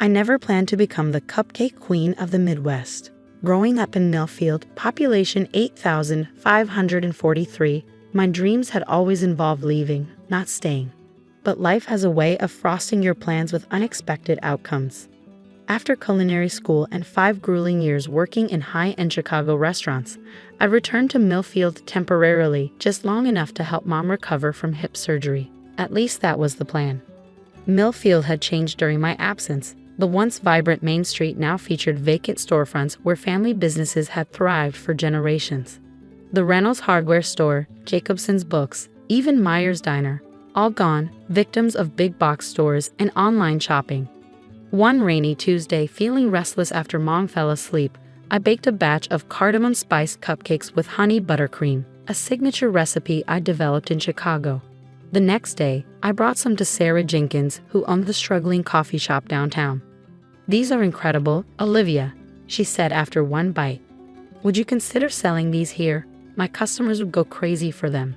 I never planned to become the cupcake queen of the Midwest. Growing up in Millfield, population 8,543, my dreams had always involved leaving, not staying. But life has a way of frosting your plans with unexpected outcomes. After culinary school and 5 grueling years working in high-end Chicago restaurants, I returned to Millfield temporarily, just long enough to help Mom recover from hip surgery. At least that was the plan. Millfield had changed during my absence. The once vibrant Main Street now featured vacant storefronts where family businesses had thrived for generations. The Reynolds hardware store, Jacobson's books, even Meyer's Diner, all gone, victims of big box stores and online shopping. One rainy Tuesday, feeling restless after Mom fell asleep, I baked a batch of cardamom spiced cupcakes with honey buttercream, a signature recipe I developed in Chicago. The next day, I brought some to Sarah Jenkins, who owned the struggling coffee shop downtown. "These are incredible, Olivia," she said after one bite. "Would you consider selling these here? My customers would go crazy for them."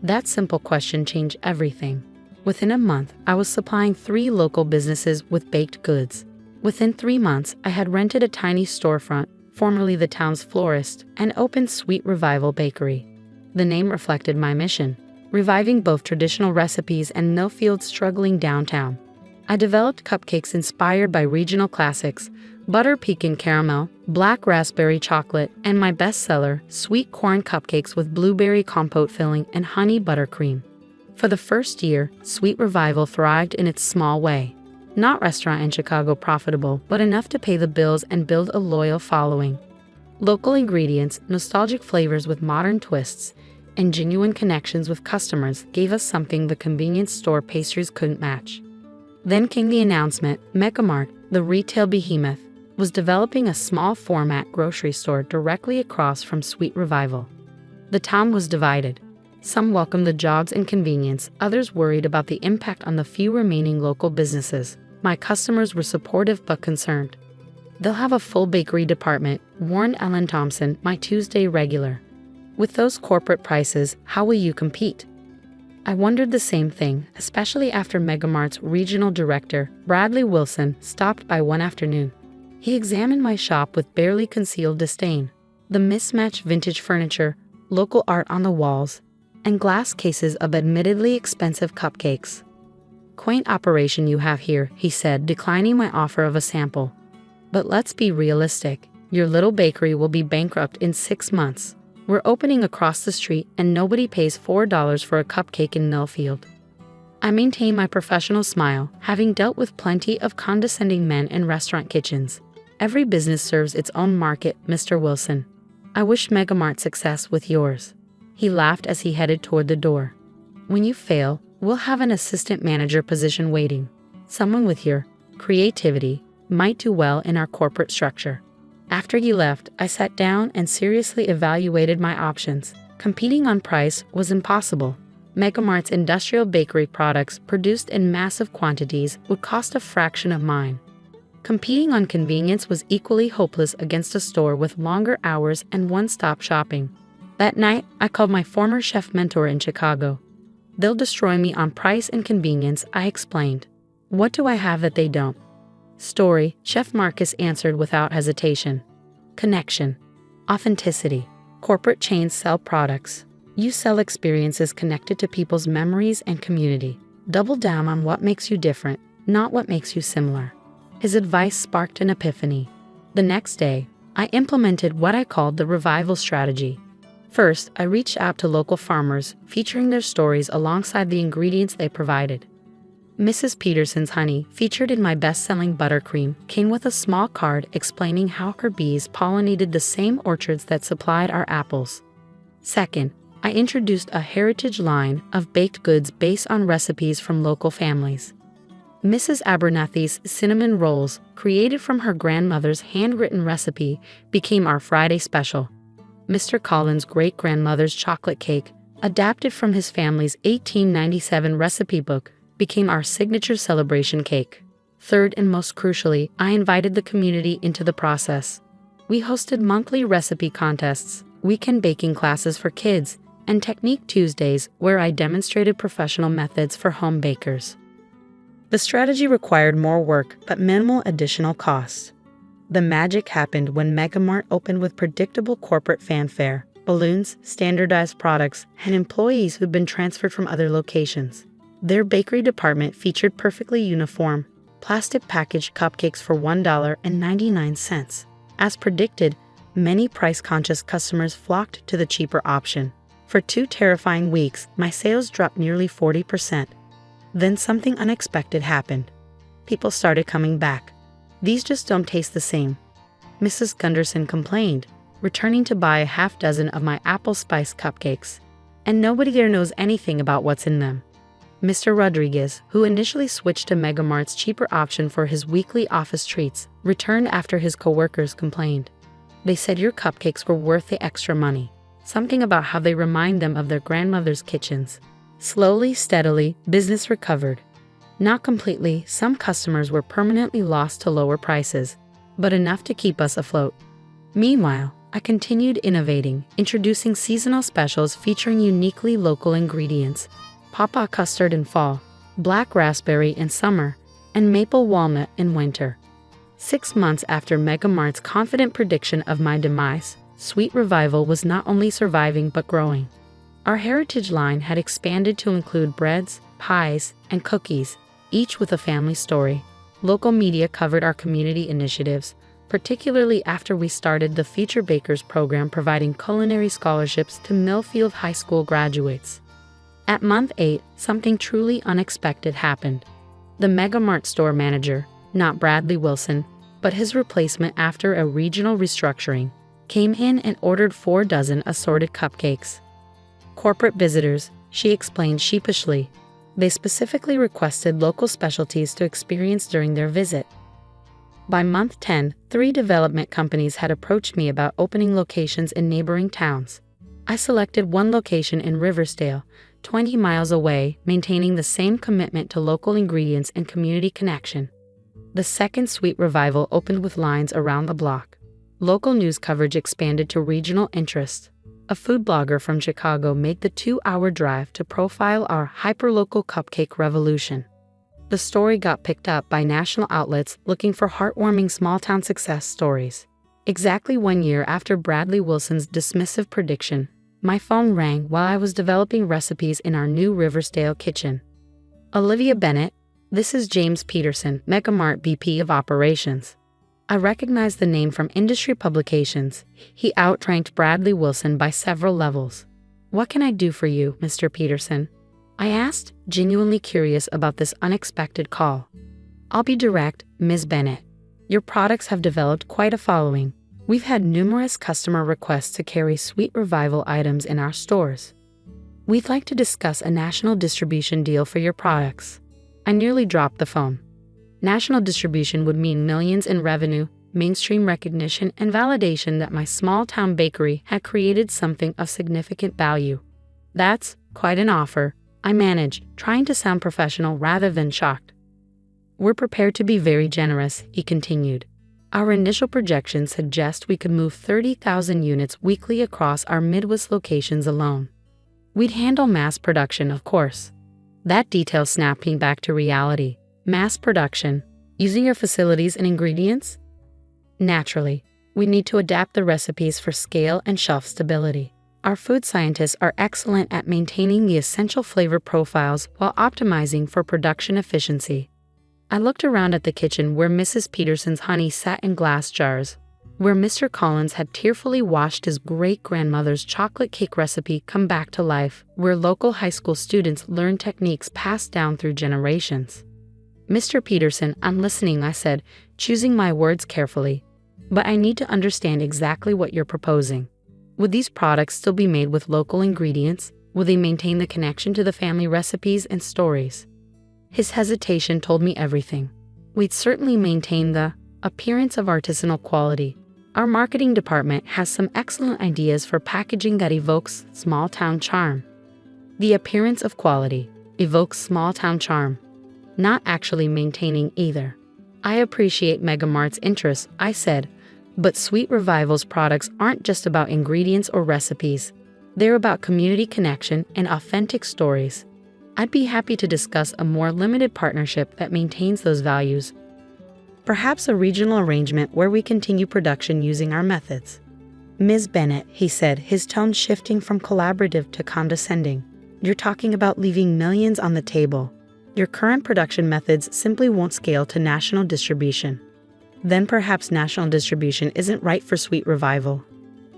That simple question changed everything. Within a month, I was supplying 3 local businesses with baked goods. Within 3 months, I had rented a tiny storefront, formerly the town's florist, and opened Sweet Revival Bakery. The name reflected my mission, reviving both traditional recipes and Millfield's struggling downtown. I developed cupcakes inspired by regional classics, butter pecan caramel, black raspberry chocolate, and my bestseller, sweet corn cupcakes with blueberry compote filling and honey buttercream. For the first year, Sweet Revival thrived in its small way. Not restaurant in Chicago profitable, but enough to pay the bills and build a loyal following. Local ingredients, nostalgic flavors with modern twists, and genuine connections with customers gave us something the convenience store pastries couldn't match. Then came the announcement, Megamart, the retail behemoth, was developing a small format grocery store directly across from Sweet Revival. The town was divided. Some welcomed the jobs and convenience, others worried about the impact on the few remaining local businesses. My customers were supportive but concerned. "They'll have a full bakery department," warned Ellen Thompson, my Tuesday regular. "With those corporate prices, how will you compete?" I wondered the same thing, especially after Megamart's regional director, Bradley Wilson, stopped by one afternoon. He examined my shop with barely concealed disdain. The mismatched vintage furniture, local art on the walls, and glass cases of admittedly expensive cupcakes. "Quaint operation you have here," he said, declining my offer of a sample. "But let's be realistic. Your little bakery will be bankrupt in 6 months. We're opening across the street and nobody pays $4 for a cupcake in Millfield." I maintained my professional smile, having dealt with plenty of condescending men in restaurant kitchens. "Every business serves its own market, Mr. Wilson. I wish Megamart success with yours." He laughed as he headed toward the door. "When you fail, we'll have an assistant manager position waiting. Someone with your creativity might do well in our corporate structure." After he left, I sat down and seriously evaluated my options. Competing on price was impossible. Megamart's industrial bakery products produced in massive quantities would cost a fraction of mine. Competing on convenience was equally hopeless against a store with longer hours and one-stop shopping. That night, I called my former chef mentor in Chicago. "They'll destroy me on price and convenience," I explained. "What do I have that they don't?" "Story," Chef Marcus answered without hesitation. "Connection. Authenticity. Corporate chains sell products. You sell experiences connected to people's memories and community. Double down on what makes you different, not what makes you similar." His advice sparked an epiphany. The next day, I implemented what I called the revival strategy. First, I reached out to local farmers, featuring their stories alongside the ingredients they provided. Mrs. Peterson's honey, featured in my best-selling buttercream, came with a small card explaining how her bees pollinated the same orchards that supplied our apples. Second, I introduced a heritage line of baked goods based on recipes from local families. Mrs. Abernathy's cinnamon rolls, created from her grandmother's handwritten recipe, became our Friday special. Mr. Collins' great-grandmother's chocolate cake, adapted from his family's 1897 recipe book, became our signature celebration cake. Third and most crucially, I invited the community into the process. We hosted monthly recipe contests, weekend baking classes for kids, and Technique Tuesdays where I demonstrated professional methods for home bakers. The strategy required more work, but minimal additional costs. The magic happened when Megamart opened with predictable corporate fanfare, balloons, standardized products, and employees who'd been transferred from other locations. Their bakery department featured perfectly uniform, plastic packaged cupcakes for $1.99. As predicted, many price-conscious customers flocked to the cheaper option. For 2 terrifying weeks, my sales dropped nearly 40%. Then something unexpected happened. People started coming back. "These just don't taste the same," Mrs. Gunderson complained, returning to buy a half dozen of my apple spice cupcakes. "And nobody there knows anything about what's in them." Mr. Rodriguez, who initially switched to Megamart's cheaper option for his weekly office treats, returned after his coworkers complained. They said your cupcakes were worth the extra money. Something about how they remind them of their grandmother's kitchens. Slowly, steadily, business recovered. Not completely, some customers were permanently lost to lower prices, but enough to keep us afloat. Meanwhile, I continued innovating, introducing seasonal specials featuring uniquely local ingredients: Papa custard in fall, black raspberry in summer, and maple walnut in winter. 6 months after Megamart's confident prediction of my demise, Sweet Revival was not only surviving but growing. Our heritage line had expanded to include breads, pies, and cookies, each with a family story. Local media covered our community initiatives, particularly after we started the Future Bakers program providing culinary scholarships to Millfield High School graduates. At month 8, something truly unexpected happened. The Megamart store manager, not Bradley Wilson, but his replacement after a regional restructuring, came in and ordered 4 dozen assorted cupcakes. "Corporate visitors," she explained sheepishly. They specifically requested local specialties to experience during their visit. By month 10, 3 development companies had approached me about opening locations in neighboring towns. I selected one location in Riversdale, 20 miles away, maintaining the same commitment to local ingredients and community connection. The second Sweet Revival opened with lines around the block. Local news coverage expanded to regional interest. A food blogger from Chicago made the 2-hour drive to profile our hyperlocal cupcake revolution. The story got picked up by national outlets looking for heartwarming small-town success stories. Exactly 1 year after Bradley Wilson's dismissive prediction, my phone rang while I was developing recipes in our new Riversdale kitchen. "Olivia Bennett, this is James Peterson, Megamart VP of Operations." I recognized the name from industry publications. He outranked Bradley Wilson by several levels. "What can I do for you, Mr. Peterson?" I asked, genuinely curious about this unexpected call. "I'll be direct, Ms. Bennett. Your products have developed quite a following. We've had numerous customer requests to carry Sweet Revival items in our stores. We'd like to discuss a national distribution deal for your products." I nearly dropped the phone. National distribution would mean millions in revenue, mainstream recognition, and validation that my small-town bakery had created something of significant value. "That's quite an offer," I managed, trying to sound professional rather than shocked. "We're prepared to be very generous," he continued. "Our initial projections suggest we could move 30,000 units weekly across our Midwest locations alone. We'd handle mass production, of course." That detail snapped me back to reality. Mass production, using your facilities and ingredients? Naturally, we need to adapt the recipes for scale and shelf stability. Our food scientists are excellent at maintaining the essential flavor profiles while optimizing for production efficiency. I looked around at the kitchen where Mrs. Peterson's honey sat in glass jars, where Mr. Collins had tearfully watched his great-grandmother's chocolate cake recipe come back to life, where local high school students learned techniques passed down through generations. "Mr. Peterson, I'm listening," I said, choosing my words carefully. "But I need to understand exactly what you're proposing. Would these products still be made with local ingredients? Will they maintain the connection to the family recipes and stories?" His hesitation told me everything. We'd certainly maintain the appearance of artisanal quality. Our marketing department has some excellent ideas for packaging that evokes small-town charm. The appearance of quality evokes small-town charm. Not actually maintaining either. "I appreciate Megamart's interest," I said, "but Sweet Revival's products aren't just about ingredients or recipes. They're about community connection and authentic stories. I'd be happy to discuss a more limited partnership that maintains those values. Perhaps a regional arrangement where we continue production using our methods. Ms. Bennett, he said, his tone shifting from collaborative to condescending. You're talking about leaving millions on the table. Your current production methods simply won't scale to national distribution. Then perhaps national distribution isn't right for Sweet Revival.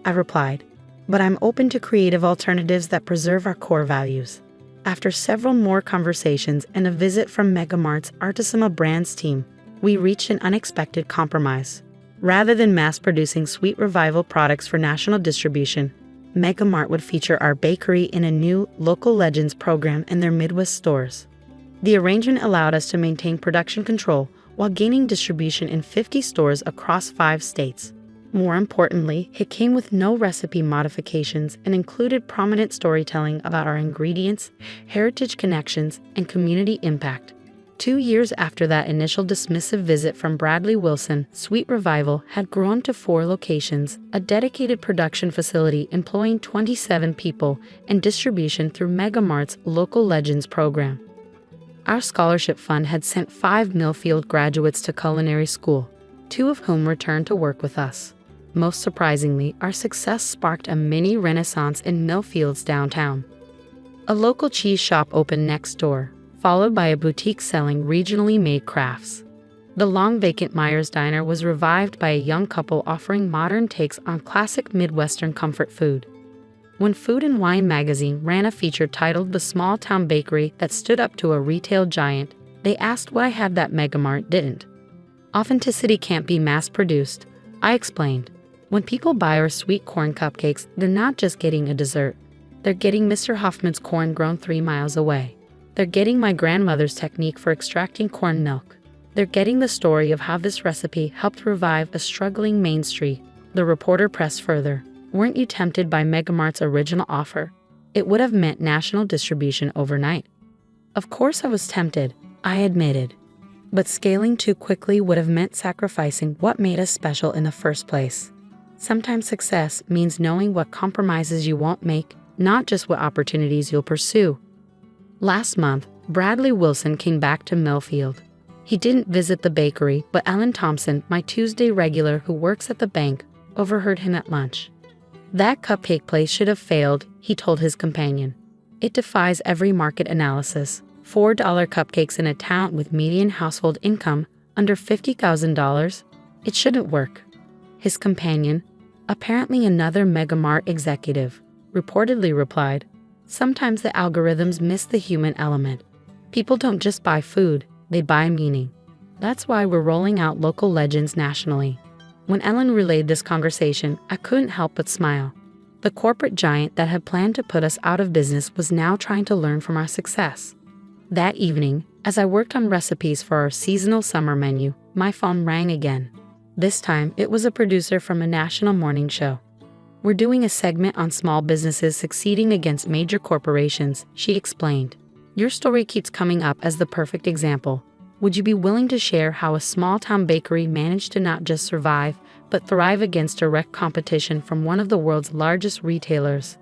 I replied, but I'm open to creative alternatives that preserve our core values. After several more conversations and a visit from Megamart's Artissima Brands team, we reached an unexpected compromise. Rather than mass-producing Sweet Revival products for national distribution, Megamart would feature our bakery in a new Local Legends program in their Midwest stores. The arrangement allowed us to maintain production control while gaining distribution in 50 stores across 5 states. More importantly, it came with no recipe modifications and included prominent storytelling about our ingredients, heritage connections, and community impact. 2 years after that initial dismissive visit from Bradley Wilson, Sweet Revival had grown to 4 locations, a dedicated production facility employing 27 people, and distribution through Megamart's Local Legends program. Our scholarship fund had sent 5 Millfield graduates to culinary school, 2 of whom returned to work with us. Most surprisingly, our success sparked a mini renaissance in Millfield's downtown. A local cheese shop opened next door, followed by a boutique selling regionally made crafts. The long-vacant Myers Diner was revived by a young couple offering modern takes on classic Midwestern comfort food. When Food and Wine magazine ran a feature titled The Small Town Bakery That Stood Up to a Retail Giant, they asked what I had that Megamart didn't. Authenticity can't be mass-produced, I explained. When people buy our sweet corn cupcakes, they're not just getting a dessert. They're getting Mr. Hoffman's corn grown 3 miles away. They're getting my grandmother's technique for extracting corn milk. They're getting the story of how this recipe helped revive a struggling Main Street. The reporter pressed further. Weren't you tempted by Megamart's original offer? It would have meant national distribution overnight. Of course I was tempted, I admitted. But scaling too quickly would have meant sacrificing what made us special in the first place. Sometimes success means knowing what compromises you won't make, not just what opportunities you'll pursue. Last month, Bradley Wilson came back to Millfield. He didn't visit the bakery, but Ellen Thompson, my Tuesday regular who works at the bank, overheard him at lunch. That cupcake place should have failed, he told his companion. It defies every market analysis. $4 cupcakes in a town with median household income under $50,000? It shouldn't work. His companion, apparently another Megamart executive, reportedly replied, sometimes the algorithms miss the human element. People don't just buy food, they buy meaning. That's why we're rolling out Local Legends nationally. When Ellen relayed this conversation, I couldn't help but smile. The corporate giant that had planned to put us out of business was now trying to learn from our success. That evening, as I worked on recipes for our seasonal summer menu, my phone rang again. This time, it was a producer from a national morning show. We're doing a segment on small businesses succeeding against major corporations, she explained. Your story keeps coming up as the perfect example. Would you be willing to share how a small-town bakery managed to not just survive, but thrive against direct competition from one of the world's largest retailers?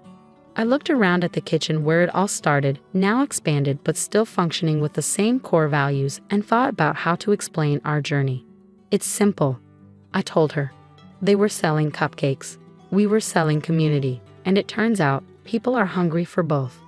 I looked around at the kitchen where it all started, now expanded but still functioning with the same core values, and thought about how to explain our journey. It's simple, I told her. They were selling cupcakes. We were selling community. And it turns out, people are hungry for both.